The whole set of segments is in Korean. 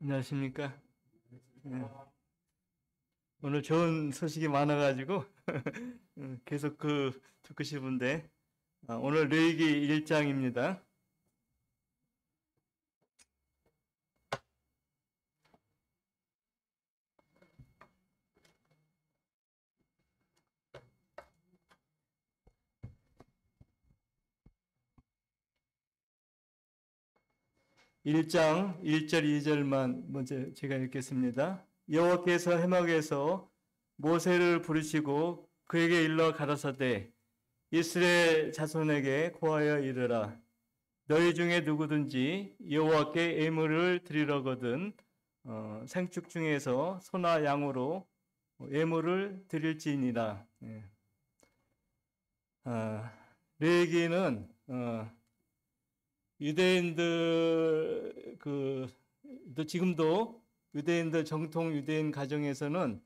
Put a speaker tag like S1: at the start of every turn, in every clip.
S1: 안녕하십니까? 네. 오늘 좋은 소식이 많아가지고 계속 듣고 싶은데 오늘 레위기 1장입니다. 일장 1절 2절만 먼저 제가 읽겠습니다. 여호와께서 해막에서 모세를 부르시고 그에게 일러 가라사대 이스라엘 자손에게 고하여 이르라 너희 중에 누구든지 여호와께 예물을 드리려거든 생축 중에서 소나 양으로 예물을 드릴지니라. 예. 레위기는 유대인들 또 지금도 유대인들 정통 유대인 가정에서는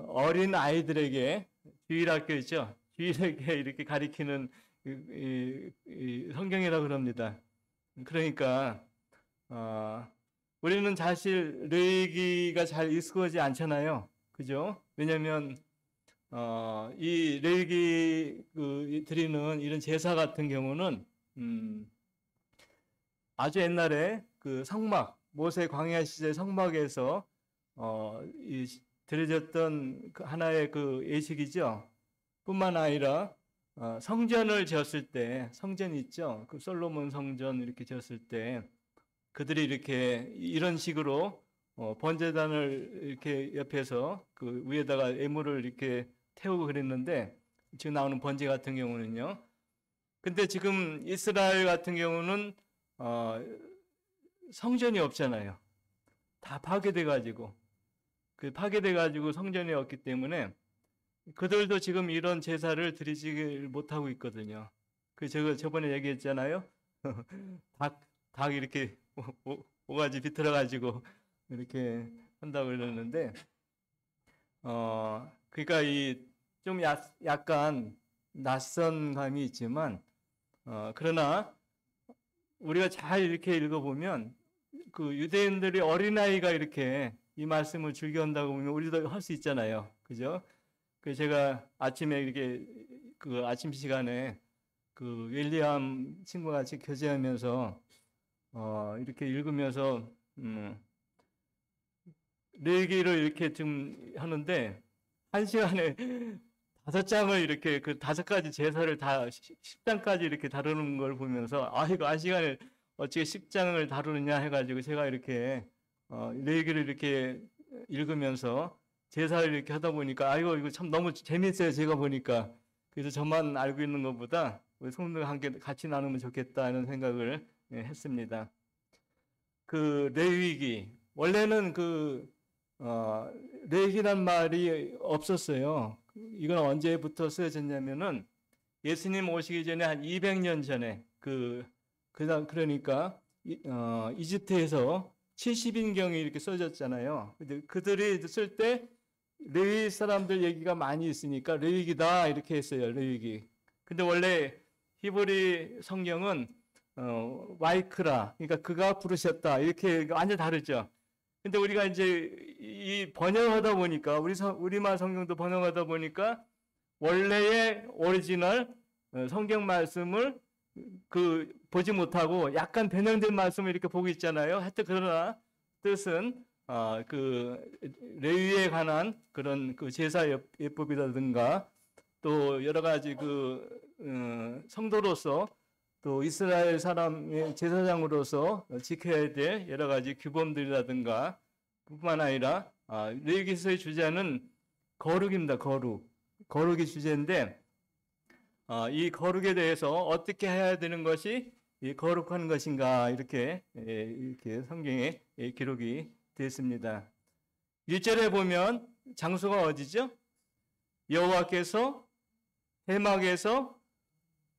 S1: 어린 아이들에게 주일학교죠. 주일에게 이렇게 가리키는 성경이라고 그럽니다. 그러니까 우리는 사실 레위기가 잘 익숙하지 않잖아요. 그죠? 왜냐하면 이 레위기 드리는 이런 제사 같은 경우는 아주 옛날에 그 성막 모세 광야 시대 성막에서 드려졌던 그 하나의 그 예식이죠. 뿐만 아니라 성전을 지었을 때 성전 있죠. 그 솔로몬 성전 이렇게 지었을 때 그들이 이렇게 이런 식으로 번제단을 이렇게 옆에서 그 위에다가 예물을 이렇게 태우고 그랬는데 지금 나오는 번제 같은 경우는요. 근데 지금 이스라엘 같은 경우는 성전이 없잖아요. 다 파괴돼가지고 파괴돼가지고 성전이 없기 때문에 그들도 지금 이런 제사를 드리지 못하고 있거든요. 제가 저번에 얘기했잖아요. 닭 이렇게 오가지 비틀어가지고 이렇게 한다고 그러는데 그러니까 좀 약간 낯선 감이 있지만 그러나 우리가 잘 이렇게 읽어보면 그 유대인들이 어린아이가 이렇게 이 말씀을 즐겨한다고 보면 우리도 할 수 있잖아요. 그죠? 제가 아침에 이렇게 그 아침 시간에 그 윌리엄 친구와 같이 교제하면서 이렇게 읽으면서 레위기를 이렇게 좀 하는데 한 시간에 5장을 이렇게 그 5가지 제사를 다 10장까지 이렇게 다루는 걸 보면서 이거 한 시간에 어떻게 10장을 다루느냐 해가지고 제가 이렇게 레위기를 이렇게 읽으면서 제사를 이렇게 하다 보니까 이거 참 너무 재밌어요. 제가 보니까 그래서 저만 알고 있는 것보다 우리 성도가 함께 같이 나누면 좋겠다 이런 생각을 했습니다. 그 레위기 원래는 레위기란 말이 없었어요. 이건 언제부터 쓰여졌냐면은 예수님 오시기 전에 한 200년 전에 그러니까 이집트에서 70인경이 이렇게 써졌잖아요. 근데 그들이 쓸 때 레위 사람들 얘기가 많이 있으니까 레위기다 이렇게 했어요. 레위기. 근데 원래 히브리 성경은 와이크라 그러니까 그가 부르셨다 이렇게 완전 다르죠. 근데 우리가 이제 이 번역하다 보니까 우리말 성경도 번역하다 보니까 원래의 오리지널 성경 말씀을 보지 못하고 약간 변형된 말씀을 이렇게 보고 있잖아요. 하여튼 그러나 뜻은 레위에 관한 그런 제사 예법이라든가 또 여러 가지 성도로서 또 이스라엘 사람의 제사장으로서 지켜야 될 여러 가지 규범들이라든가 뿐만 아니라 레위기서의 주제는 거룩입니다. 거룩이 주제인데 이 거룩에 대해서 어떻게 해야 되는 것이 거룩한 것인가 이렇게 성경에 기록이 되었습니다. 1절에 보면 장소가 어디죠? 여호와께서 해막에서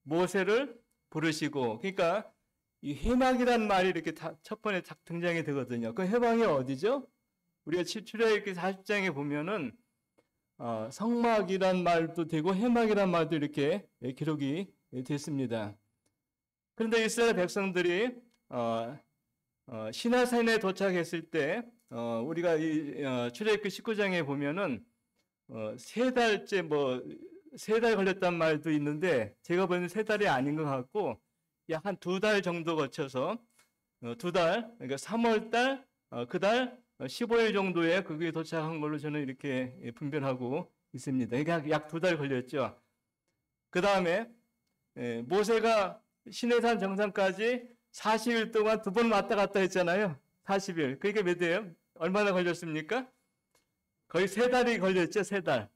S1: 모세를 부르시고 그러니까 이 해막이란 말이 이렇게 첫 번에 등장이 되거든요. 그 해막이 어디죠? 우리가 출애굽기 40장에 보면은 성막이란 말도 되고 해막이란 말도 이렇게 기록이 됐습니다. 그런데 이스라엘 백성들이 시나산에 도착했을 때 우리가 출애굽기 19장에 보면은 3달째 뭐 3달 걸렸단 말도 있는데 제가 보는 3달이 아닌 것 같고 약 한 2달 정도 거쳐서 2달 그러니까 3월달 그달 15일 정도에 거기에 도착한 걸로 저는 이렇게 분별하고 있습니다. 그러니까 약 2달 걸렸죠. 그 다음에 모세가 시내산 정상까지 40일 동안 2번 왔다 갔다 했잖아요. 40일. 그게 몇 해요? 얼마나 걸렸습니까? 거의 3달이 걸렸죠. 3달.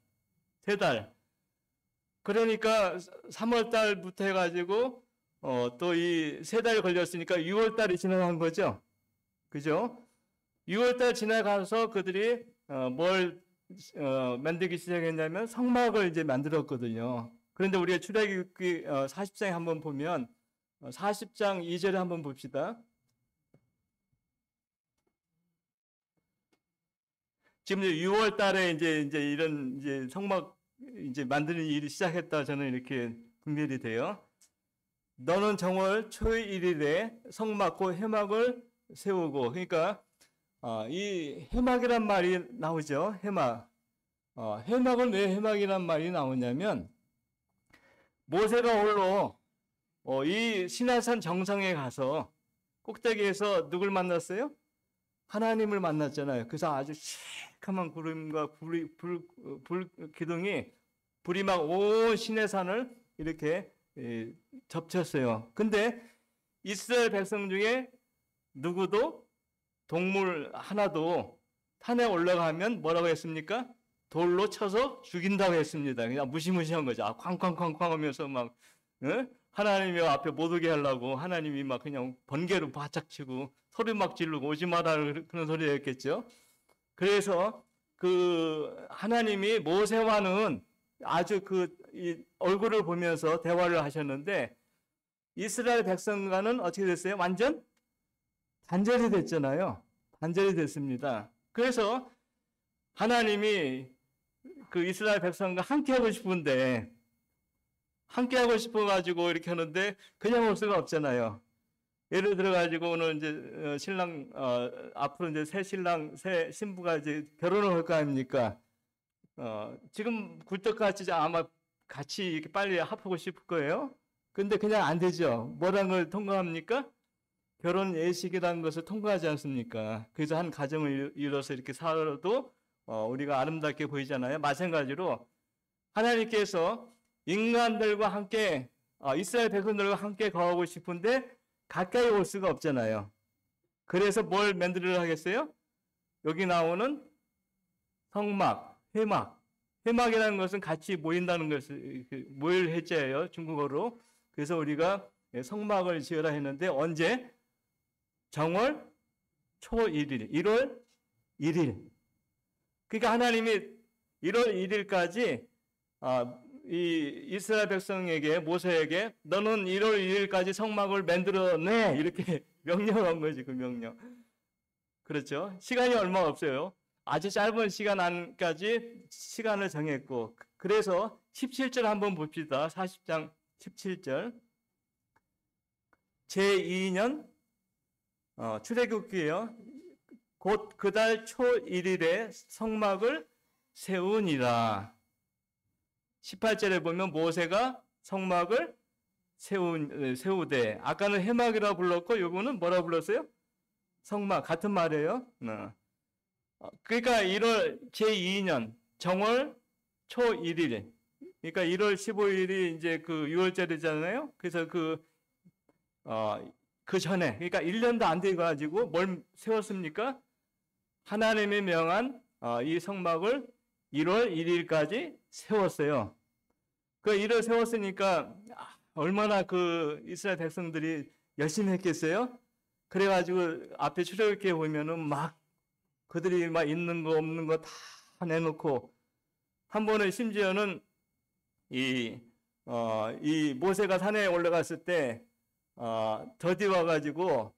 S1: 3달. 그러니까 3월 달부터 해가지고 또 이 3달 걸렸으니까 6월 달이 지나간 거죠. 그죠? 6월 달 지나가서 그들이 뭘 만들기 시작했냐면 성막을 이제 만들었거든요. 그런데 우리가 출애굽기 40장에 한번 보면 40장 2절에 한번 봅시다. 지금 6월 달에 이제 이런 이제 성막 이제 만드는 일이 시작했다 저는 이렇게 분별이 돼요. 너는 정월 초의 1일에 성막 곧 회막을 세우고 그러니까 이 회막이란 말이 나오죠. 회막. 회막은 왜 회막이란 말이 나오냐면 모세가 홀로 이 시내산 정상에 가서 꼭대기에서 누굴 만났어요? 하나님을 만났잖아요. 그래서 아주 시커먼 구름과 불 기둥이 불이 막 온 시내산을 이렇게 접쳤어요. 근데 이스라엘 백성 중에 누구도 동물 하나도 산에 올라가면 뭐라고 했습니까? 돌로 쳐서 죽인다고 했습니다. 그냥 무시무시한 거죠. 쾅쾅쾅쾅 하면서 막 하나님이 앞에 못 오게 하려고 하나님이 막 그냥 번개로 바짝 치고 소리 막 지르고 오지 마라 그런 소리였겠죠. 그래서 그 하나님이 모세와는 아주 이 얼굴을 보면서 대화를 하셨는데 이스라엘 백성과는 어떻게 됐어요? 완전 단절이 됐잖아요. 단절이 됐습니다. 그래서 하나님이 그 이스라엘 백성과 함께 하고 싶은데 함께 하고 싶어 가지고 이렇게 하는데 그냥 올 수가 없잖아요. 예를 들어 가지고 오늘 이제 신랑 앞으로 이제 새 신랑 새 신부가 이제 결혼을 할 거 아닙니까? 지금 굴떡같이 아마 같이 이렇게 빨리 합하고 싶을 거예요. 근데 그냥 안 되죠. 뭐라는 걸 통과합니까? 결혼 예식이라는 것을 통과하지 않습니까? 그래서 한 가정을 이뤄서 이렇게 살아도 우리가 아름답게 보이잖아요. 마찬가지로 하나님께서 인간들과 함께 이스라엘 백성들과 함께 거하고 싶은데 가까이 올 수가 없잖아요. 그래서 뭘 만들으려 하겠어요? 여기 나오는 성막, 회막. 회막이라는 것은 같이 모인다는 것을 모일 해자예요. 중국어로. 그래서 우리가 성막을 지으라 했는데 언제? 정월 초 1일, 1월 1일. 그러니까 하나님이 1월 1일까지 이 이스라엘 백성에게 모세에게 너는 1월 1일까지 성막을 만들어내 이렇게 명령한 거지. 그 명령. 그렇죠. 시간이 얼마 없어요. 아주 짧은 시간 안까지 시간을 정했고 그래서 17절 한번 봅시다. 40장 17절 제2년 출애굽기예요. 곧 그달 초 1일에 성막을 세우니라. 18절에 보면 모세가 성막을 세우되 아까는 회막이라고 불렀고 요거는 뭐라고 불렀어요? 성막 같은 말이에요. 그러니까 1월 제2년 정월 초 1일 그러니까 1월 15일이 이제 그 6월절이잖아요. 그래서 그 전에 그러니까 1년도 안 돼 가지고 뭘 세웠습니까? 하나님이 명한 이 성막을 1월 1일까지 세웠어요. 그 1월 세웠으니까 얼마나 그 이스라엘 백성들이 열심히 했겠어요? 그래가지고 앞에 출애굽기에 보면은 막 그들이 막 있는 거 없는 거 다 내놓고 한 번은 심지어는 이 모세가 산에 올라갔을 때 더디 와가지고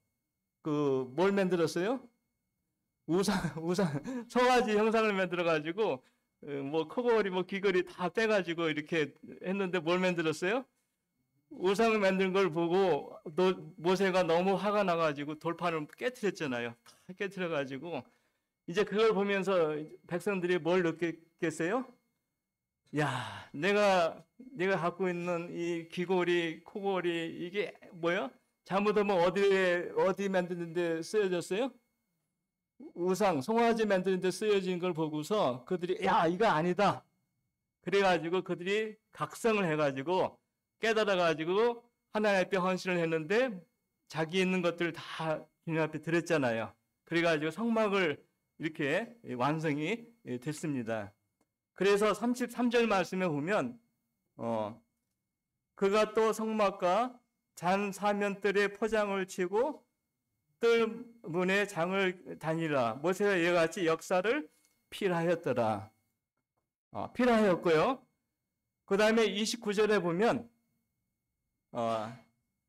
S1: 그 뭘 만들었어요? 우산 송아지 형상을 만들어가지고 뭐 코골이 뭐 귀걸이 다 빼가지고 이렇게 했는데 뭘 만들었어요? 우상 만든 걸 보고 모세가 너무 화가 나가지고 돌판을 깨트렸잖아요. 다 깨트려가지고 이제 그걸 보면서 백성들이 뭘 느꼈겠어요? 야, 내가 갖고 있는 이 귀걸이, 코걸이 이게 뭐야? 잘못하면 어디 만드는데 쓰여졌어요? 우상, 송아지 만드는데 쓰여진 걸 보고서 그들이 야, 이거 아니다. 그래가지고 그들이 각성을 해가지고 깨달아가지고 하나님 앞에 헌신을 했는데 자기 있는 것들을 다 주님 앞에 드렸잖아요. 그래가지고 성막을 이렇게 완성이 됐습니다. 그래서 33절 말씀에 보면 그가 또 성막과 잔 사면들의 포장을 치고 뜰 문에 장을 다니라. 모세가 이와 같이 역사를 필하였더라. 필하였고요. 그 다음에 29절에 보면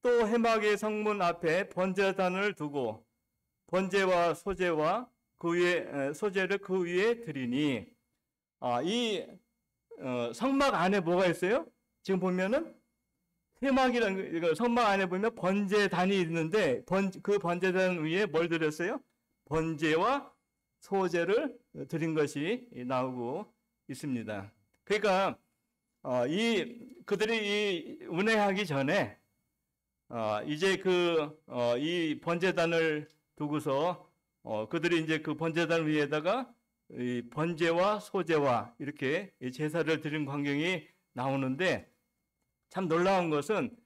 S1: 또 해막의 성문 앞에 번제단을 두고 번제와 소제와 그 위에 소제를 그 위에 드리니 이 성막 안에 뭐가 있어요? 지금 보면은 해막이라는 성막 안에 보면 번제단이 있는데 그 번제단 위에 뭘 드렸어요? 번제와 소제를 드린 것이 나오고 있습니다. 그러니까 그들이 이 운행하기 전에 이제 이 번제단을 두고서 그들이 이제 그 번제단 위에다가 이 번제와 소제와 이렇게 제사를 드린 광경이 나오는데 참 놀라운 것은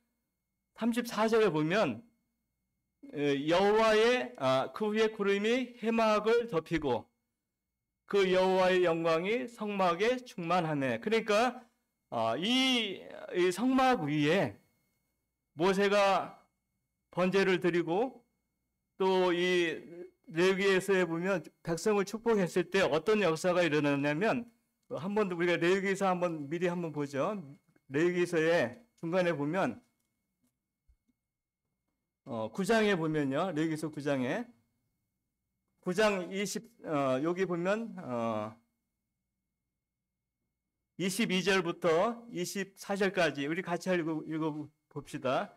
S1: 34절에 보면 여호와의 그 위에 구름이 해막을 덮이고 그 여호와의 영광이 성막에 충만하네. 그러니까 이 성막 위에 모세가 번제를 드리고 또 이 레위기에서에 보면 백성을 축복했을 때 어떤 역사가 일어났냐면 한번 우리가 레위기서 미리 한번 보죠. 레위기서에 중간에 보면 9장에 보면요. 레위기서 9장에 9장 여기 보면 22절부터 24절까지 우리 같이 읽어 봅시다.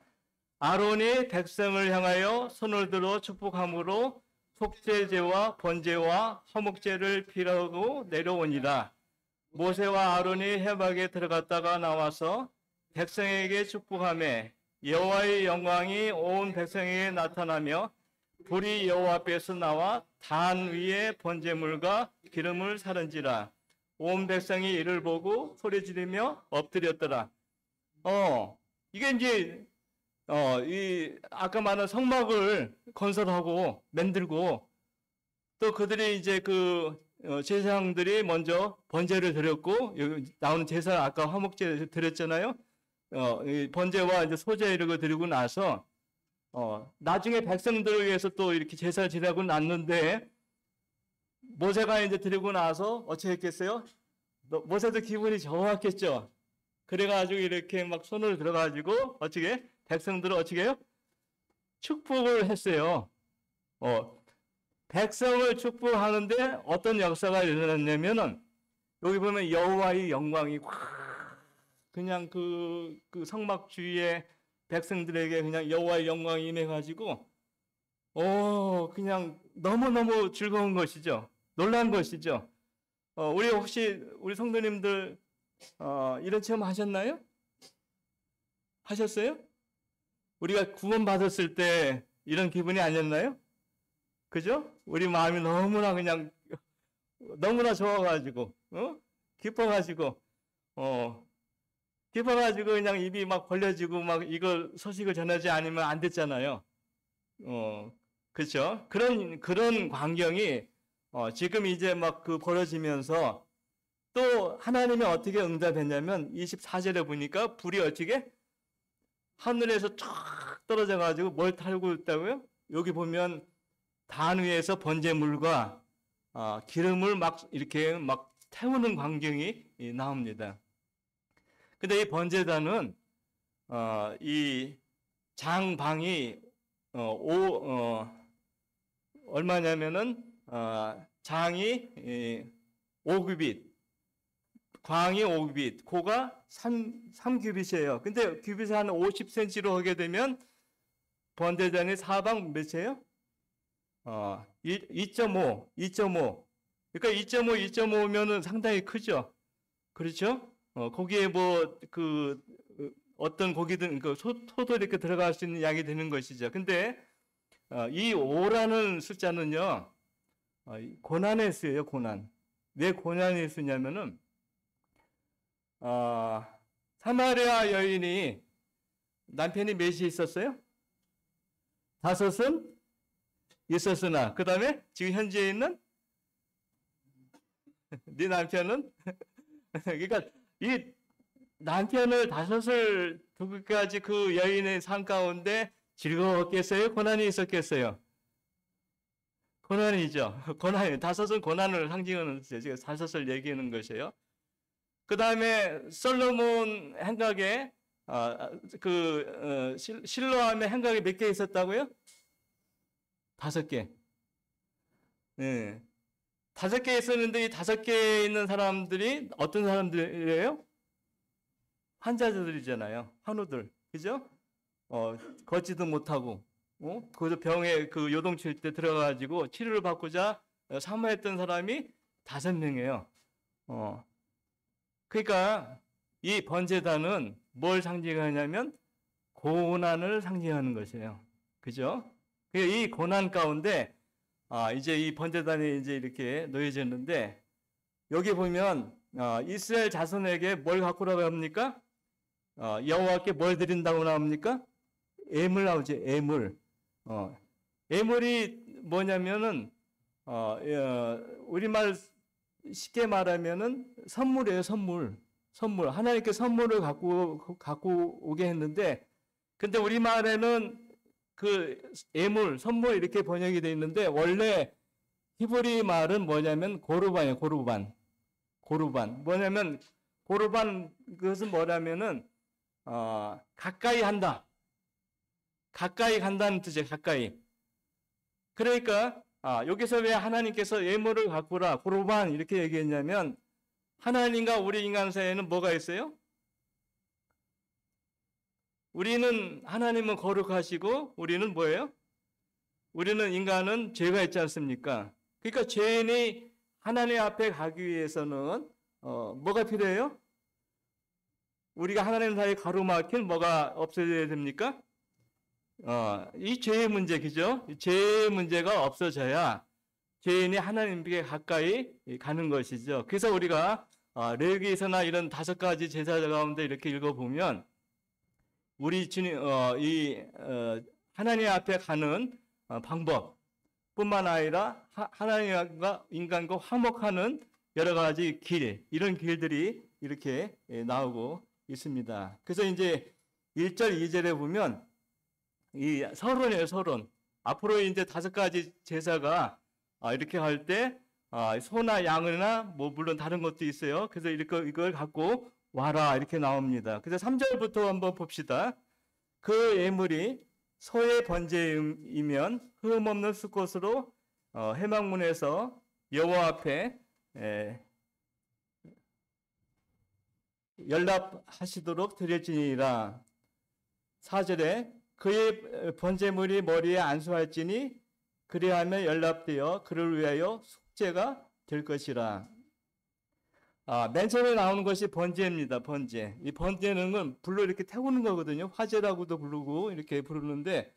S1: 아론이 백성을 향하여 손을 들어 축복함으로 속죄제와 번제와 화목제를 피하고 내려오니라. 모세와 아론이 해막에 들어갔다가 나와서 백성에게 축복하며 여호와의 영광이 온 백성에게 나타나며 불이 여호와 앞에서 나와 단 위에 번제물과 기름을 사른지라. 온 백성이 이를 보고 소리 지르며 엎드렸더라. 이게 이제 이 아까 말한 성막을 건설하고 만들고 또 그들이 이제 제사장들이 먼저 번제를 드렸고 여기 나오는 제사 아까 화목제 드렸잖아요. 이 번제와 이제 소제 이런 거 드리고 나서 나중에 백성들을 위해서 또 이렇게 제사를 지내고 났는데 모세가 이제 드리고 나서 어떻게 했겠어요? 모세도 기분이 좋았겠죠. 그래가지고 이렇게 막 손을 들어가지고 어떻게 백성들을 어떻게 해요? 축복을 했어요. 백성을 축복하는데 어떤 역사가 일어났냐면은 여기 보면 여호와의 영광이 그냥 그 성막 주위에 백성들에게 그냥 여호와의 영광이 임해가지고 그냥 너무너무 즐거운 것이죠. 놀란 것이죠. 우리 성도님들 이런 체험 하셨나요? 하셨어요? 우리가 구원 받았을 때 이런 기분이 아니었나요? 그죠? 우리 마음이 너무나 좋아가지고 기뻐가지고 그냥 입이 막 벌려지고 막 이걸 소식을 전하지 않으면 안 됐잖아요. 그렇죠? 그런 광경이 지금 이제 막 벌어지면서 또 하나님이 어떻게 응답했냐면 24절에 보니까 불이 어떻게 하늘에서 쫙 떨어져 가지고 뭘 타고 있다고요? 여기 보면 단 위에서 번제물과 기름을 막 이렇게 막 태우는 광경이 나옵니다. 근데 이 번제단은 이 장방이 얼마냐면은 장이 5규빗 광이 5규빗, 고가 3규빗이에요. 근데 규빗이 한 50cm로 하게 되면 번제단의 사방 몇이에요? 2.5. 그러니까 2.5면은 상당히 크죠. 그렇죠? 거기에 뭐 어떤 고기든 소도 이렇게 들어갈 수 있는 양이 되는 것이죠. 근데 이 5라는 숫자는요, 고난에 쓰여요. 고난. 왜 고난에 쓰냐면은 사마리아 여인이 남편이 몇이 있었어요? 5은 있었으나 그 다음에 지금 현재 있는 네 남편은 그러니까 이 남편을 5을 두기까지 그 여인의 삶 가운데 즐거웠겠어요? 고난이 있었겠어요? 고난이죠. 고난이 5은 고난을 상징하는 지금 5을 얘기하는 것이에요. 그 다음에 솔로몬 행각에 실로암의 행각이 몇 개 있었다고요? 5개. 네. 5개 있었는데 이 5개에 있는 사람들이 어떤 사람들이에요? 환자들이잖아요. 환우들. 그죠? 걷지도 못하고, 그 병에 요동칠 때 들어가가지고 치료를 받고자 사모했던 사람이 5명이에요. 그러니까 이 번제단은 뭘 상징하냐면 고난을 상징하는 것이에요. 그죠? 이 고난 가운데 이제 이 번제단이 이제 이렇게 놓여졌는데 여기 보면 이스라엘 자손에게 뭘 갖고 오라고 합니까? 여호와께 뭘 드린다고 나옵니까? 애물 나오죠. 애물. 애물이 뭐냐면은 우리말 쉽게 말하면은 선물이에요. 선물. 하나님께 선물을 갖고 오게 했는데, 근데 우리말에는 애물, 선물 이렇게 번역이 되어 있는데 원래 히브리 말은 뭐냐면 고르반이에요. 고르반. 뭐냐면 고르반 그것은 뭐냐면은 가까이 한다. 가까이 간다는 뜻이에요. 가까이. 그러니까 여기서 왜 하나님께서 예물을 갖고 오라 고르반 이렇게 얘기했냐면 하나님과 우리 인간 사이에는 뭐가 있어요? 우리는 하나님은 거룩하시고 우리는 뭐예요? 우리는 인간은 죄가 있지 않습니까? 그러니까 죄인이 하나님 앞에 가기 위해서는 뭐가 필요해요? 우리가 하나님 사이에 가로막힐 뭐가 없어져야 됩니까? 이 죄의 문제, 그죠? 죄의 문제가 없어져야 죄인이 하나님께 가까이 가는 것이죠. 그래서 우리가 레위기서나 이런 5가지 제사 가운데 이렇게 읽어보면 우리 주님, 하나님 앞에 가는 방법뿐만 아니라 하나님과 인간과 화목하는 여러 가지 이런 길들이 이렇게 나오고 있습니다. 그래서 이제 1절, 2절에 보면 이 서론이에요, 서론. 앞으로 이제 5가지 제사가 이렇게 할 때 소나 양이나 뭐 물론 다른 것도 있어요. 그래서 이걸 갖고 와라 이렇게 나옵니다. 그래서 3절부터 한번 봅시다. 그 예물이 소의 번제이면 흠 없는 수컷으로 회막문에서 여호와 앞에 연락하시도록 드릴지니라. 4절에 그의 번제물이 머리에 안수할지니 그리하면 연락되어 그를 위하여 속죄가 될 것이라. 맨 처음에 나오는 것이 번제입니다. 번제. 이 번제는 불로 이렇게 태우는 거거든요. 화제라고도 부르고 이렇게 부르는데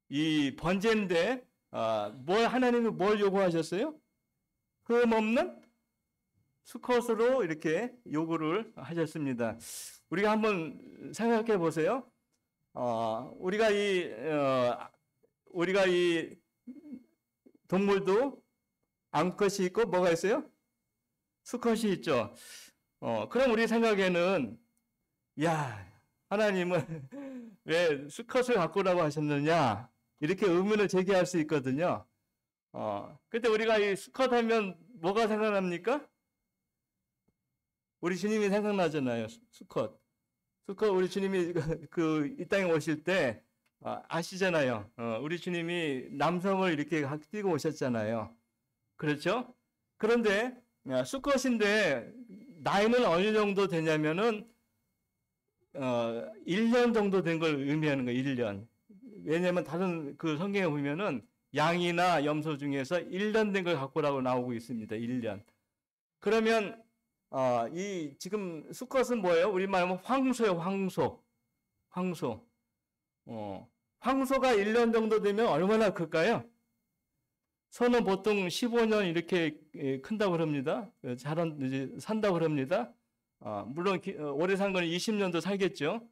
S1: 이 번제인데 하나님이 뭘 요구하셨어요? 흠 없는 수컷으로 이렇게 요구를 하셨습니다. 우리가 한번 생각해 보세요. 우리가 이 동물도 암컷이 있고 뭐가 있어요? 수컷이 있죠. 그럼 우리 생각에는 야, 하나님은 왜 수컷을 갖고 오라고 하셨느냐? 이렇게 의문을 제기할 수 있거든요. 근데 우리가 이 수컷 하면 뭐가 생각납니까? 우리 주님이 생각나잖아요. 수컷 우리 주님이 이 땅에 오실 때 아시잖아요. 우리 주님이 남성을 이렇게 뛰고 오셨잖아요. 그렇죠? 그런데 수컷인데 나이는 어느 정도 되냐면은 1년 정도 된 걸 의미하는 거예요. 1년. 왜냐면 다른 그 성경에 보면은 양이나 염소 중에서 1년 된 걸 갖고 오라고 나오고 있습니다. 1년. 그러면 이 지금 수컷은 뭐예요? 우리말 하면 황소예요. 황소. 황소. 황소가 1년 정도 되면 얼마나 클까요? 소는 보통 15년 이렇게 큰다고 그럽니다. 이제 산다고 그럽니다. 물론 오래 산 거는 20년도 살겠죠.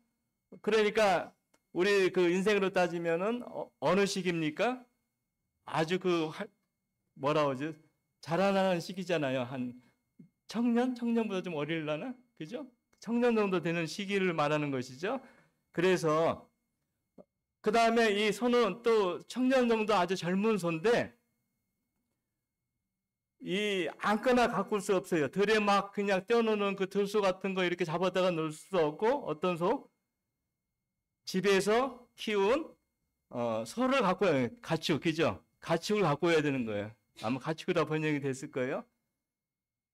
S1: 그러니까 우리 그 인생으로 따지면은 어느 시기입니까? 아주 뭐라 그러지? 자라나는 시기잖아요. 한 청년보다 좀 어릴라나? 그죠? 청년 정도 되는 시기를 말하는 것이죠. 그래서 그 다음에 이 소는 또 청년 정도 아주 젊은 소인데 이 아무거나 가꿀 수 없어요. 들에 막 그냥 떼어놓는 그 들소 같은 거 이렇게 잡아다가 넣을 수 없고 어떤 소? 집에서 키운 소를 갖고 와요. 가축, 그죠? 가축을 갖고 와야 되는 거예요. 아마 가축이라 번역이 됐을 거예요.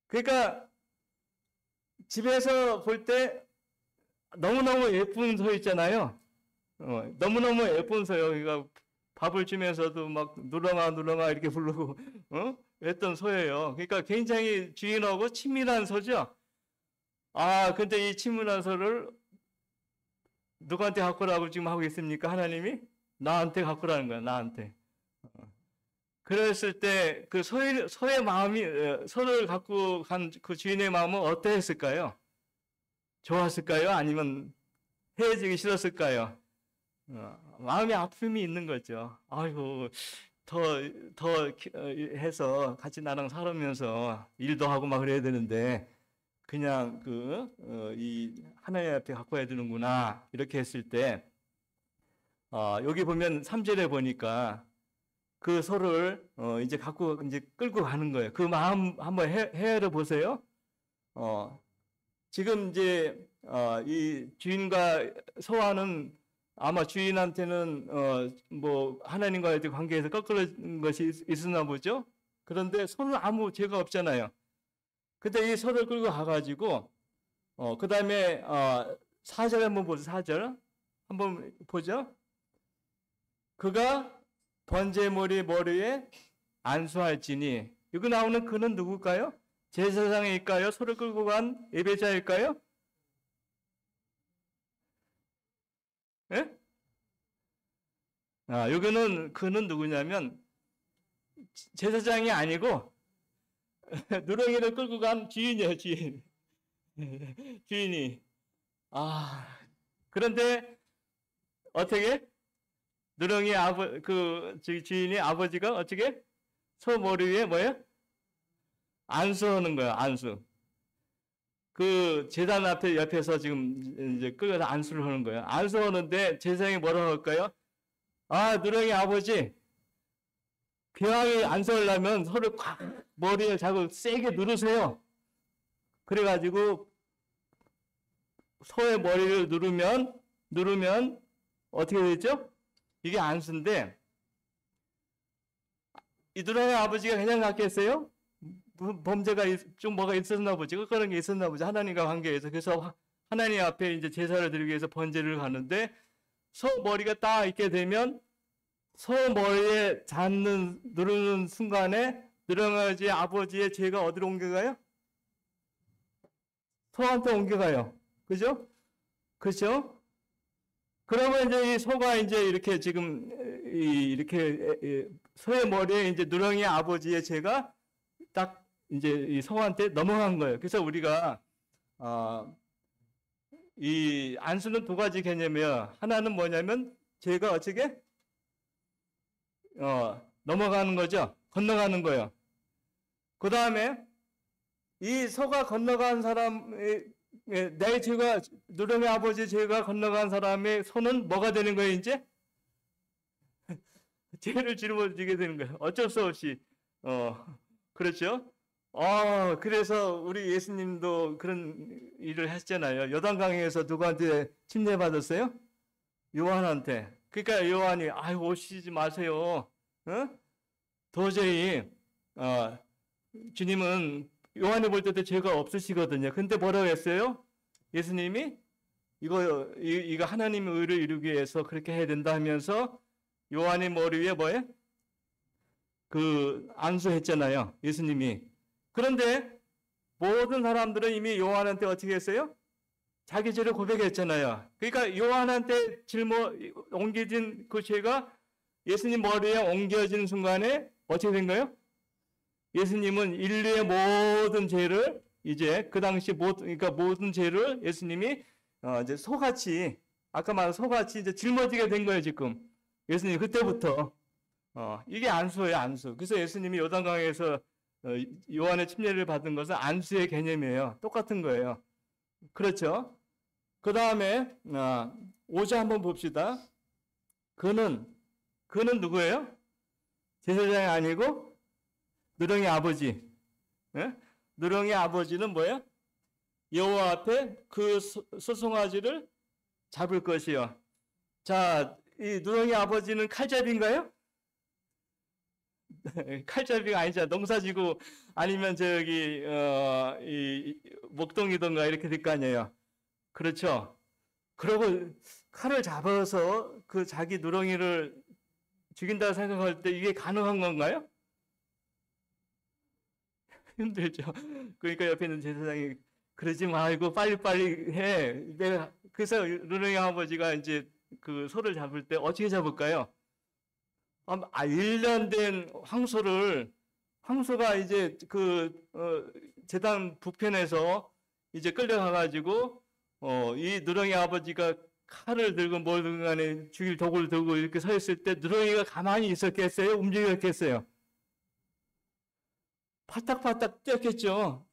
S1: 그러니까 집에서 볼 때 너무너무 예쁜 소 있잖아요. 너무너무 예쁜 소요. 그러니까 밥을 주면서도 막 누렁아 이렇게 부르고 했던 소예요. 그러니까 굉장히 주인하고 친밀한 소죠. 근데 이 친밀한 소를 누구한테 갖고 오라고 지금 하고 있습니까? 하나님이? 나한테 갖고 오라는 거야. 나한테. 그랬을 때 그 소의 마음이 소를 갖고 간 그 주인의 마음은 어떠했을까요? 좋았을까요? 아니면 헤어지기 싫었을까요? 마음의 아픔이 있는 거죠. 아이고 더 해서 같이 나랑 살으면서 일도 하고 막 그래야 되는데 그냥 이 하나님 앞에 갖고 와야 되는구나 이렇게 했을 때 여기 보면 3절에 보니까 그 소를 이제 갖고 이제 끌고 가는 거예요. 그 마음 한번 헤아려 보세요. 지금 이제 이 주인과 소와는 아마 주인한테는 뭐 하나님과의 관계에서 꺾어진 것이 있었나 보죠. 그런데 소는 아무 죄가 없잖아요. 근데 이 소를 끌고 가가지고 그 다음에 4절 한번 보죠. 4절 한번 보죠. 그가 번제머리 머리에 안수할지니 여기 나오는 그는 누굴까요? 제사장일까요? 소를 끌고 간 예배자일까요? 예? 여기는 그는 누구냐면 제사장이 아니고 누렁이를 끌고 간 주인이에요. 주인. 주인이. 그런데 어떻게 누렁이 주인이 아버지가 어떻게 소 머리 위에 뭐예요? 안수하는 거예요. 안수. 그 제단 앞에 옆에서 지금 이제 끌어서 안수를 하는 거예요. 안수하는데 제사장이 뭐라고 할까요? 누렁이 아버지, 기왕이 안수하려면 소를 꽉 머리에 자꾸 세게 누르세요. 그래가지고 소의 머리를 누르면 어떻게 되죠? 이게 안수인데 이 누렁이 아버지가 그냥 갔겠어요? 범죄가 좀 뭐가 있었나 보지. 그런 게 있었나 보지. 하나님과 관계에서. 그래서 하나님 앞에 이제 제사를 드리기 위해서 번제를 가는데 소 머리가 딱 있게 되면 소 머리에 누르는 순간에 누렁이 아버지의 죄가 어디로 옮겨가요? 소한테 옮겨가요. 그죠? 그죠? 그러면 이제 이 소가 이제 이렇게 지금 이렇게 소의 머리에 이제 누렁이 아버지의 죄가 딱 이제 이 소한테 넘어간 거예요. 그래서 우리가 이 안수는 두 가지 개념이에요. 하나는 뭐냐면 죄가 어떻게 넘어가는 거죠. 건너가는 거예요. 그 다음에 이 소가 건너간 사람의 내 죄가 누렁이 아버지 죄가 건너간 사람의 소는 뭐가 되는 거예요? 이제 죄를 짊어지게 되는 거예요. 어쩔 수 없이 그렇죠? 그래서 우리 예수님도 그런 일을 하셨잖아요. 요단강에서 누구한테 침례받았어요? 요한한테. 그러니까 요한이 오시지 마세요. 도저히 주님은 요한이 볼 때도 죄가 없으시거든요. 근데 뭐라고 했어요? 예수님이 이거 하나님의 의를 이루기 위해서 그렇게 해야 된다 하면서 요한의 머리 위에 뭐예요? 그 안수했잖아요. 예수님이. 그런데 모든 사람들은 이미 요한한테 어떻게 했어요? 자기 죄를 고백했잖아요. 그러니까 요한한테 옮겨진 그 죄가 예수님 머리에 옮겨진 순간에 어떻게 된 거예요? 예수님은 인류의 모든 죄를 이제 그 당시 그러니까 모든 죄를 예수님이 이제 소같이 아까 말한 소같이 이제 짊어지게 된 거예요, 지금. 예수님 그때부터 이게 안수예요, 안수. 그래서 예수님이 요단강에서 요한의 침례를 받은 것은 안수의 개념이에요. 똑같은 거예요. 그렇죠? 그 다음에 5절 한번 봅시다. 그는 누구예요? 제사장이 아니고 누렁이 아버지. 예? 누렁이 아버지는 뭐예요? 여호와 앞에 그 소송아지를 잡을 것이요. 자, 이 누렁이 아버지는 칼잡이인가요? 칼잡이가 아니죠. 농사지고 아니면 저기 이 목동이던가 이렇게 될 거 아니에요. 그렇죠. 그러고 칼을 잡아서 그 자기 누렁이를 죽인다고 생각할 때 이게 가능한 건가요? 힘들죠. 그러니까 옆에 있는 제사장이 그러지 말고 빨리빨리 해. 그래서 누렁이 아버지가 이제 그 소를 잡을 때 어떻게 잡을까요? 1년 된 황소가 이제 제단 북편에서 이제 끌려가가지고, 이 누렁이 아버지가 칼을 들고 뭘 들고 간에 죽일 도구를 들고 이렇게 서 있을 때 누렁이가 가만히 있었겠어요? 움직였겠어요? 파닥파닥 뛰었겠죠.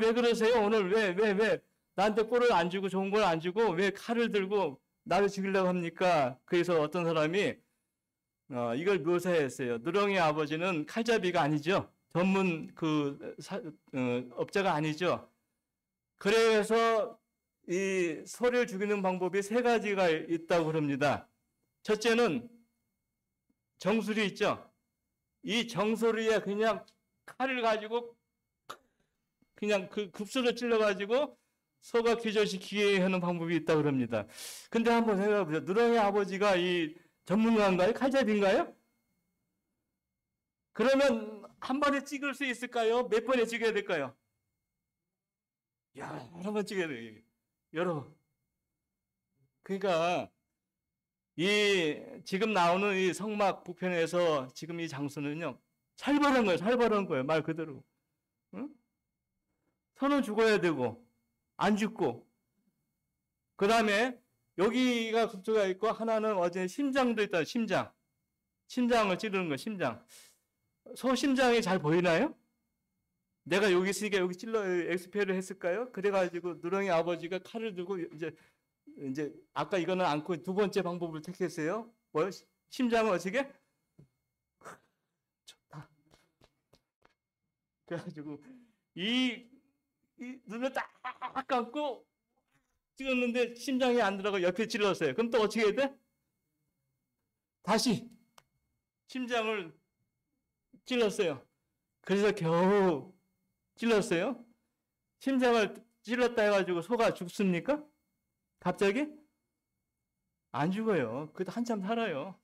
S1: 왜 그러세요? 오늘 왜 나한테 꼴을 안 주고 좋은 걸 안 주고 왜 칼을 들고 나를 죽이려고 합니까? 그래서 어떤 사람이 이걸 묘사했어요. 누렁이 아버지는 칼잡이가 아니죠. 전문 업자가 아니죠. 그래서 이 소를 죽이는 방법이 3가지가 있다고 그럽니다. 첫째는 정수리 있죠. 이 정수리에 그냥 칼을 가지고 그냥 그 급수를 찔러가지고 소가 기절시키게 하는 방법이 있다고 그럽니다. 근데 한번 생각해 보세요. 누렁이 아버지가 이 전문가인가요? 칼잡이인가요? 그러면 한 번에 찍을 수 있을까요? 몇 번에 찍어야 될까요? 여러 번 찍어야 돼요. 여러 번. 그러니까 지금 나오는 이 성막 북편에서 지금 이 장소는요. 살벌한 거예요. 말 그대로. 응? 소는 죽어야 되고 안 죽고 그 다음에 여기가 국조가 있고 하나는 어제 심장도 있다. 심장을 찌르는 거 심장. 소 심장이 잘 보이나요? 내가 여기 있으니까 여기 찔러 엑스페이를 했을까요? 그래가지고 누렁이 아버지가 칼을 들고 이제 아까 이거는 않고 2번째 방법을 택했어요. 뭐요? 심장을 어떻게? 좋다. 그래가지고 이 눈을 딱 감고 찍었는데 심장이 안 들어가고 옆에 찔렀어요. 그럼 또 어떻게 해야 돼? 다시 심장을 찔렀어요. 그래서 겨우 찔렀어요. 심장을 찔렀다 해가지고 소가 죽습니까? 갑자기? 안 죽어요. 그래도 한참 살아요.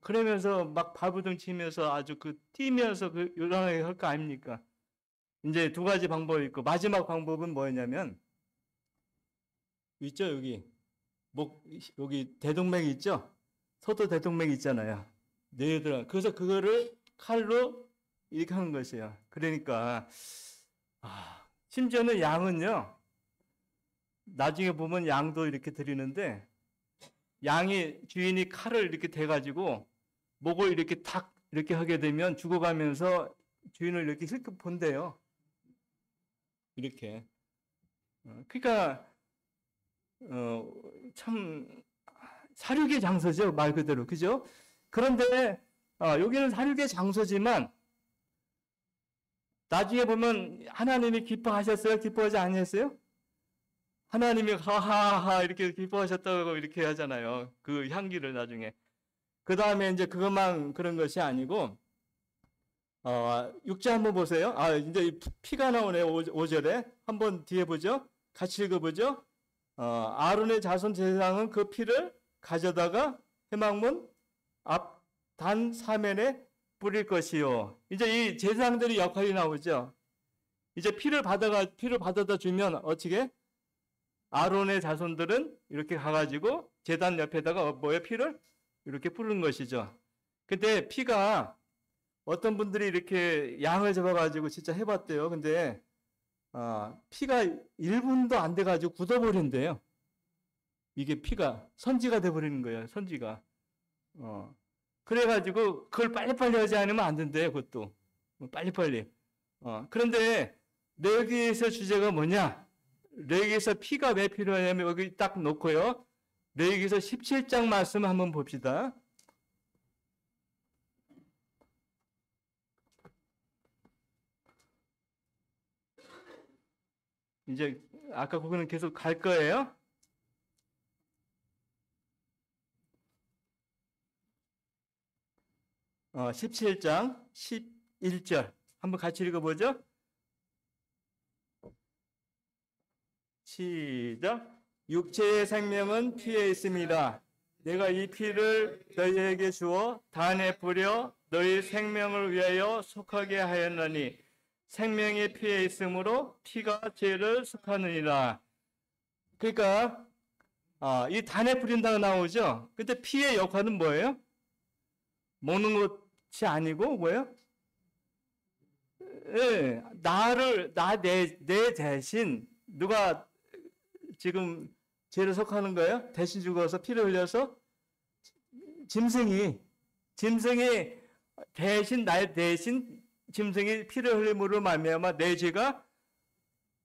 S1: 그러면서 막 발부둥 치면서 아주 뛰면서 요란하게 할 거 아닙니까? 이제 2가지 방법이 있고 마지막 방법은 뭐였냐면 있죠 여기 대동맥이 있죠. 소도 대동맥이 있잖아요. 그래서 그거를 칼로 이렇게 하는 것이에요. 그러니까 심지어는 양은요. 나중에 보면 양도 이렇게 드리는데 주인이 칼을 이렇게 대가지고 목을 이렇게 탁 이렇게 하게 되면 죽어가면서 주인을 이렇게 힐끗 본대요. 이렇게. 그러니까 참 사륙의 장소죠. 말 그대로. 그죠? 그런데 여기는 사륙의 장소지만 나중에 보면 하나님이 기뻐하셨어요? 기뻐하지 않으셨어요? 하나님이 하하하 이렇게 기뻐하셨다고 이렇게 하잖아요. 그 향기를 나중에. 그 다음에 이제 그것만 그런 것이 아니고 6절 한번 보세요. 이제 피가 나오네요. 5절에. 한번 뒤에 보죠. 같이 읽어보죠. 아론의 자손 제사장은 그 피를 가져다가 회막문 앞 단 사면에 뿌릴 것이요. 이제 이 제사장들의 역할이 나오죠. 이제 피를 받아다 주면 어떻게? 아론의 자손들은 이렇게 가가지고 제단 옆에다가 피를 이렇게 뿌리는 것이죠. 근데 피가 어떤 분들이 이렇게 양을 잡아가지고 진짜 해봤대요. 근데 피가 1분도 안 돼가지고 굳어버린대요. 이게 피가 선지가 돼버리는 거예요. 선지가. 그래가지고 그걸 빨리빨리 하지 않으면 안 된대요. 그것도 빨리빨리. 그런데 레위기에서 주제가 뭐냐? 레위기에서 피가 왜 필요하냐면 여기 딱 놓고요. 레위기에서 17장 말씀 한번 봅시다. 이제 아까 그거는 계속 갈 거예요. 어, 17장 11절 한번 같이 읽어보죠. 시작. 육체의 생명은 피에 있습니다. 내가 이 피를 너희에게 주어 단에 뿌려 너희 생명을 위하여 속하게 하였느니 생명이 피에 있으므로 피가 죄를 속하느니라. 그러니까 이 단에 뿌린다고 나오죠. 근데 피의 역할은 뭐예요? 먹는 것이 아니고 뭐예요? 예, 내 대신 누가 지금 죄를 속하는 거예요? 대신 죽어서 피를 흘려서 짐승이 대신 나의 대신 짐승이 피를 흘림으로 말미암아 내 죄가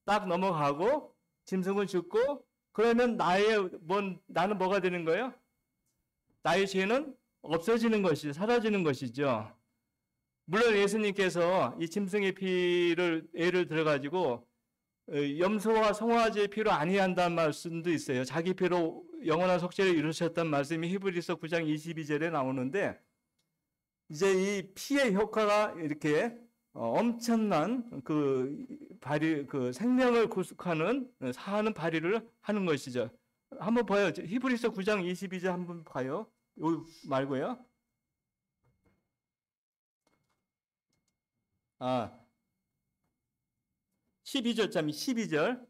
S1: 딱 넘어가고 짐승은 죽고 그러면 나는 뭐가 되는 거예요? 나의 죄는 없어지는 것이죠. 사라지는 것이죠. 물론 예수님께서 이 짐승의 피를 예를 들어가지고 염소와 송아지의 피로 아니한다는 말씀도 있어요. 자기 피로 영원한 속죄를 이루셨다는 말씀이 히브리서 9장 22절에 나오는데 이제 이 피의 효과가 이렇게 엄청난 그 생명을 구속하는 사하는 발휘를 하는 것이죠. 한번 봐요. 히브리서 9장 22절 한번 봐요. 요 말고요. 12절.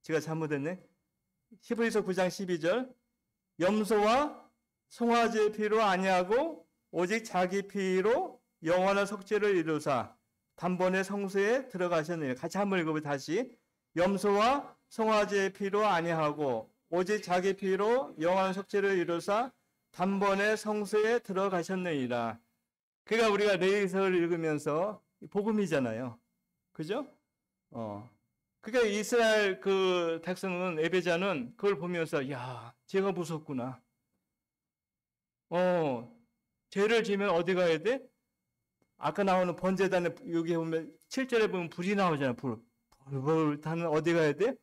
S1: 제가 잘못했네. 히브리서 9장 12절. 염소와 송아지의 피로 아니하고 오직 자기 피로 영원한 속죄를 이루사 단번에 성소에 들어가셨느니라. 같이 한번 읽어보세요. 다시. 염소와 송아지의 피로 아니하고 오직 자기 피로 영원한 속죄를 이루사 단번에 성소에 들어가셨느니라. 그러니까 우리가 레위기서를 읽으면서 복음이잖아요. 그죠? 그러니까 이스라엘 그 백성은 예배자는 그걸 보면서 야, 죄가 무섭구나. 죄를 지면 어디 가야 돼? 아까 나오는 번제단에 여기 보면 7절에 보면 불이 나오잖아요. 불 타는 어디 가야 돼?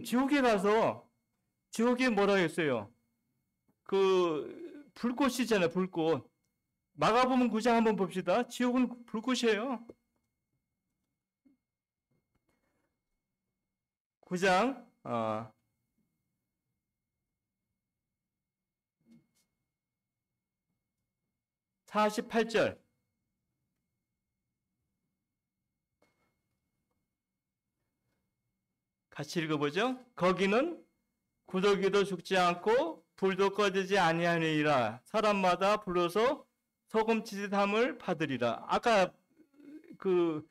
S1: 지옥에 가서 지옥에 뭐라 했어요? 그 불꽃이잖아요. 불꽃. 마가복음 9장 한번 봅시다. 지옥은 불꽃이에요. 9장 48절. 같이 읽어보죠. 거기는 구더기도 죽지 않고 불도 꺼지지 아니하니라. 사람마다 불러서 소금치듯함을 받으리라. 아까 그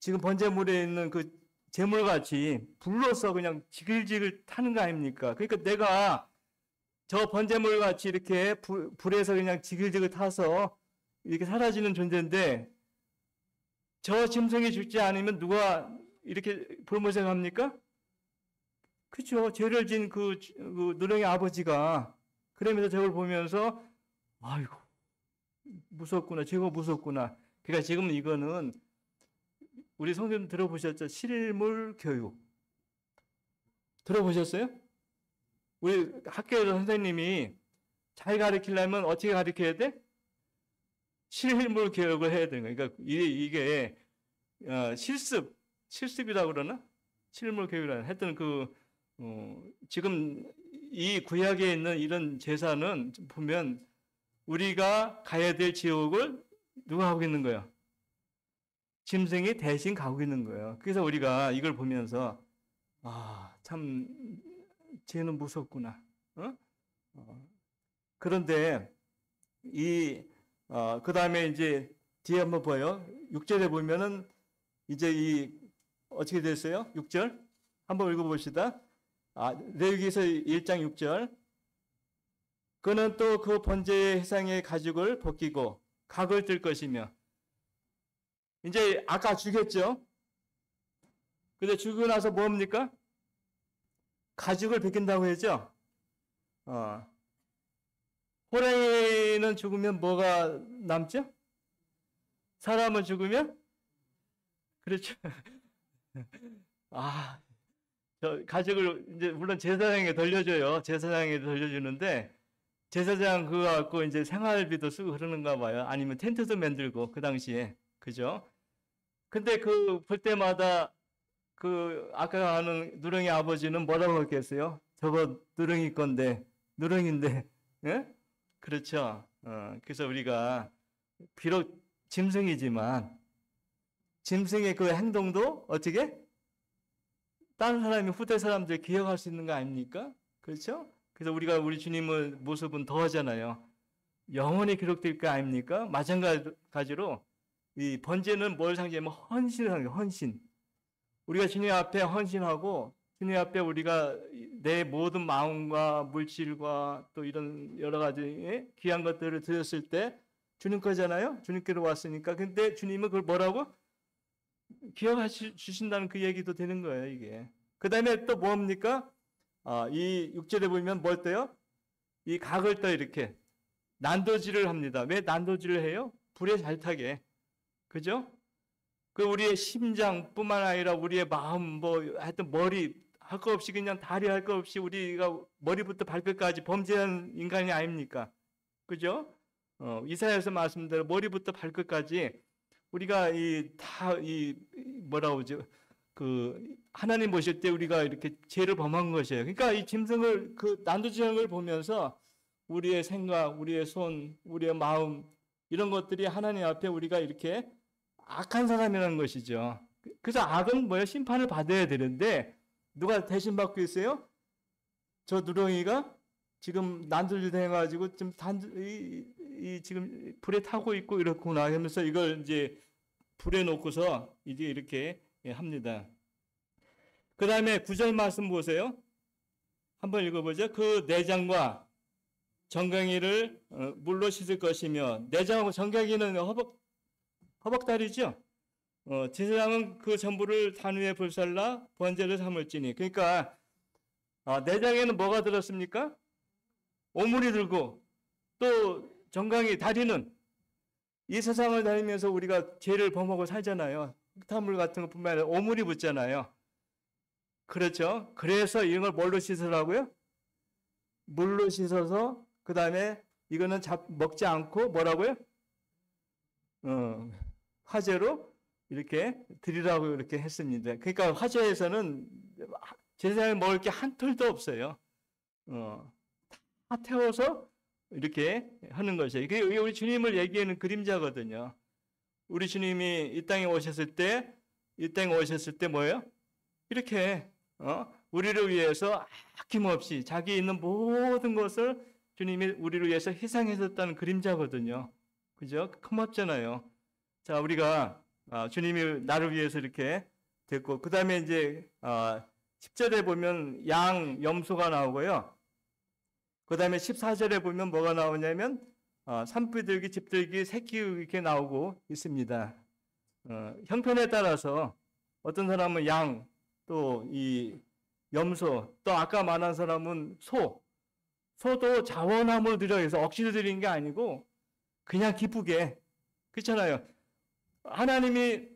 S1: 지금 번제물에 있는 그 재물같이 불로서 그냥 지글지글 타는 거 아닙니까? 그러니까 내가 저 번제물같이 이렇게 불에서 그냥 지글지글 타서 이렇게 사라지는 존재인데 저 짐승이 죽지 않으면 누가 이렇게 불모생합니까? 그렇죠. 죄를 진 그 누렁이 아버지가 그러면서 저걸 보면서 아이고 무섭구나. 죄가 무섭구나. 그러니까 지금 이거는 우리 성도님 들어보셨죠? 실물 교육. 들어보셨어요? 우리 학교에서 선생님이 잘 가르치려면 어떻게 가르쳐야 돼? 실물 교육을 해야 되는 거예요. 그러니까 이게 실습이라고 그러나? 실물 교육이라 하여튼 지금 이 구약에 있는 이런 제사는 보면 우리가 가야 될 지옥을 누가 하고 있는 거예요? 짐승이 대신 가고 있는 거예요. 그래서 우리가 이걸 보면서 참 쟤는 무섭구나. 그런데 그 다음에 이제 뒤에 한번 보여요. 6절에 보면은 이제 어떻게 됐어요? 6절 한번 읽어봅시다. 레위기서 1장 6절. 그는 또 그 번제의 해상의 가죽을 벗기고 각을 뜰 것이며, 이제 아까 죽였죠. 근데 죽고 나서 뭡니까? 가죽을 벗긴다고 했죠. 호랑이는 죽으면 뭐가 남죠? 사람은 죽으면? 그렇죠. 저 가죽을 이제 물론 제사장에게 돌려줘요. 제사장에게 돌려주는데 제사장 그거 갖고 이제 생활비도 쓰고 그러는가 봐요. 아니면 텐트도 만들고 그 당시에. 그죠? 근데 볼 때마다 아까 하는 누렁이 아버지는 뭐라고 했겠어요? 저거 누렁이 건데, 누렁인데, 예? 그렇죠. 그래서 우리가 비록 짐승이지만 짐승의 그 행동도 어떻게? 다른 사람이 후대 사람들 기억할 수 있는 거 아닙니까? 그렇죠? 그래서 우리가 우리 주님의 모습은 더하잖아요. 영원히 기록될 거 아닙니까? 마찬가지로 이 번제는 뭘 상징하면 헌신을 상징해요. 헌신. 우리가 주님 앞에 헌신하고 주님 앞에 우리가 내 모든 마음과 물질과 또 이런 여러 가지 귀한 것들을 드렸을 때 주님 거잖아요. 주님께로 왔으니까. 근데 주님은 그걸 뭐라고? 기억하신다는 그 얘기도 되는 거예요, 이게. 그 다음에 또 뭡니까? 이 6절에 보면 뭘 떠요? 이 각을 떠 이렇게. 난도질을 합니다. 왜 난도질을 해요? 불에 잘 타게. 그죠? 우리의 심장뿐만 아니라 우리의 마음, 하여튼 머리, 할 거 없이 그냥 다리 할 거 없이 우리가 머리부터 발끝까지 범죄한 인간이 아닙니까? 그죠? 이사야에서 말씀대로 머리부터 발끝까지 우리가 뭐라고 하죠? 하나님 보실 때 우리가 이렇게 죄를 범한 것이에요. 그러니까 이 짐승을, 난도질하는 걸 보면서 우리의 생각, 우리의 손, 우리의 마음, 이런 것들이 하나님 앞에 우리가 이렇게 악한 사람이라는 것이죠. 그래서 악은 뭐예요? 심판을 받아야 되는데 누가 대신 받고 있어요? 저 누렁이가 지금 난도질 해가지고 좀 지금 불에 타고 있고 이렇구나 하면서 이걸 이제 불에 놓고서 이제 이렇게 합니다. 그 다음에 9절 말씀 보세요. 한번 읽어보죠. 그 내장과 정강이를 물로 씻을 것이며, 내장하고 정강이는 허벅다리죠. 제사장은 그 전부를 단 위에 불살라 번제를 삼을지니. 그러니까 내장에는 뭐가 들었습니까? 오물이 들고, 또 정강이, 다리는 이 세상을 다니면서 우리가 죄를 범하고 살잖아요. 흙탕물 같은 것뿐만 아니라 오물이 붙잖아요. 그렇죠? 그래서 이런 걸 뭘로 씻으라고요? 물로 씻어서 그 다음에 이거는 먹지 않고 뭐라고요? 화제로 이렇게 드리라고 이렇게 했습니다. 그러니까 화제에서는 제사장에 먹을 게 한 톨도 없어요. 다 태워서 이렇게 하는 것이에요. 이게 우리 주님을 얘기하는 그림자거든요. 우리 주님이 이 땅에 오셨을 때 뭐예요? 이렇게 우리를 위해서 아낌없이 자기 있는 모든 것을 주님이 우리를 위해서 희생하셨다는 그림자거든요. 그죠? 고맙잖아요. 자, 우리가 주님이 나를 위해서 이렇게 됐고, 그 다음에 이제 10절에 보면 양, 염소가 나오고요. 그 다음에 14절에 보면 뭐가 나오냐면 산비둘기, 집들기, 새끼 이렇게 나오고 있습니다. 형편에 따라서 어떤 사람은 양, 또 이 염소, 또 아까 말한 사람은 소도 자원함을 드려 해서 억지로 드리는 게 아니고 그냥 기쁘게. 그렇잖아요. 하나님이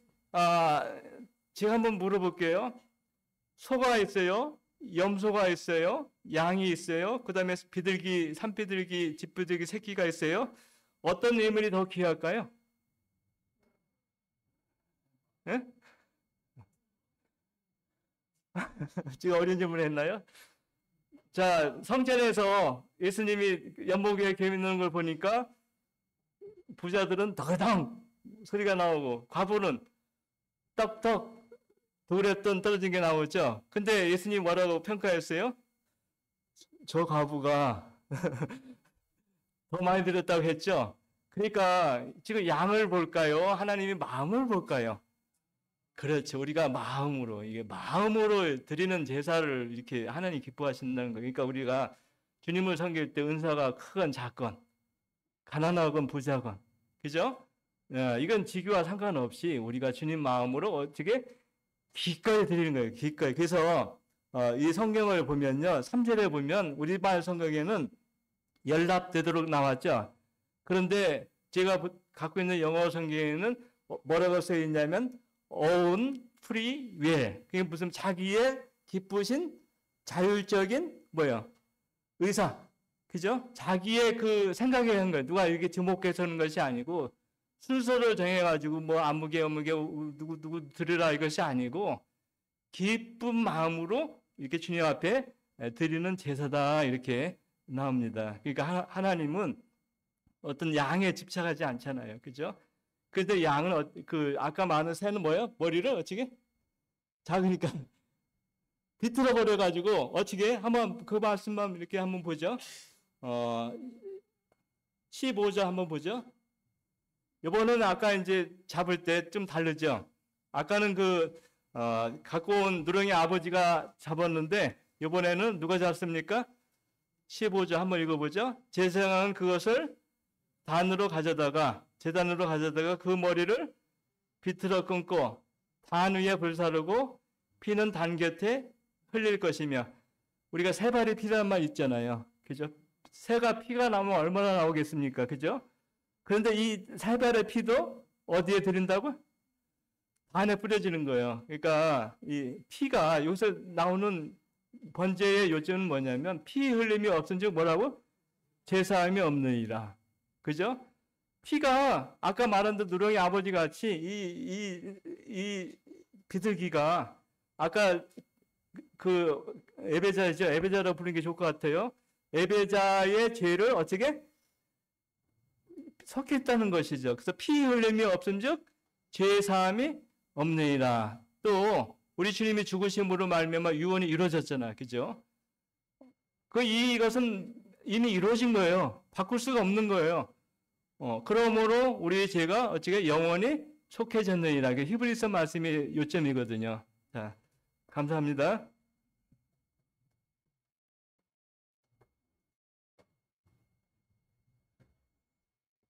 S1: 제가 한번 물어볼게요. 소가 있어요. 염소가 있어요. 양이 있어요. 그 다음에 산비둘기, 집비둘기 새끼가 있어요. 어떤 예물이 더 귀할까요? 예? 지금 어려운 질문을 했나요? 자, 성전에서 예수님이 연못에 개 있는 걸 보니까 부자들은 더그당 소리가 나오고 과부는 떡떡 돌에 떨어진 게 나오죠. 근데 예수님 뭐라고 평가했어요? 저 과부가 더 많이 드렸다고 했죠. 그러니까 지금 양을 볼까요? 하나님이 마음을 볼까요? 그렇죠. 우리가 마음으로, 이게 마음으로 드리는 제사를 이렇게 하나님 기뻐하신다는 거예요. 그러니까 우리가 주님을 섬길 때 은사가 크건 작건, 가난하건 부자건, 그죠? 이건 직위와 상관없이 우리가 주님 마음으로 어떻게 기꺼이 드리는 거예요. 기꺼이. 그래서 이 성경을 보면요. 3절에 보면 우리말 성경에는 연락되도록 나왔죠. 그런데 제가 갖고 있는 영어 성경에는 뭐라고 써 있냐면 own free will. 그게 무슨 자기의 기쁘신 자율적인 뭐요? 의사. 그죠? 자기의 그 생각에 한 거예요. 누가 이렇게 지목해서 하는 것이 아니고 순서를 정해가지고 뭐 아무개 누구 들으라 이것이 아니고 기쁜 마음으로 이렇게 주님 앞에 드리는 제사다 이렇게 나옵니다. 그러니까 하나님은 어떤 양에 집착하지 않잖아요. 그죠? 그런데 양은 그 아까 말한 새는 뭐예요? 머리를 어떻게? 작으니까 비틀어 버려 가지고 어떻게 한번 그 말씀만 이렇게 한번 보죠. 15절 한번 보죠. 이번에는 아까 이제 잡을 때 좀 다르죠. 아까는 갖고 온 누렁이 아버지가 잡았는데 이번에는 누가 잡습니까? 15절 한번 읽어보죠. 제사장은 그것을 제단으로 가져다가 그 머리를 비틀어 끊고 단 위에 불사르고 피는 단 곁에 흘릴 것이며 우리가 새발이 피라는 말 있잖아요. 그죠? 새가 피가 나면 얼마나 나오겠습니까? 그죠? 그런데 이 새발의 피도 어디에 드린다고? 단에 뿌려지는 거예요. 그러니까 이 피가 여기서 나오는 번제의 요점은 뭐냐면 피 흘림이 없은즉 뭐라고? 제사함이 없느니라. 그죠? 피가 아까 말한 듯 누렁이 아버지 같이 이 비둘기가 아까 그 에베자죠. 에베자라고 부르는 게 좋을 것 같아요. 에베자의 죄를 어떻게 섞였다는 것이죠. 그래서 피 흘림이 없은즉 죄 사함이 없느니라. 또 우리 주님이 죽으심으로 말미암아 유언이 이루어졌잖아. 그죠? 이것은 이미 이루어진 거예요. 바꿀 수가 없는 거예요. 그러므로 우리의 죄가 어찌게 영원히 속해졌느니라. 히브리서 말씀이 요점이거든요. 자, 감사합니다.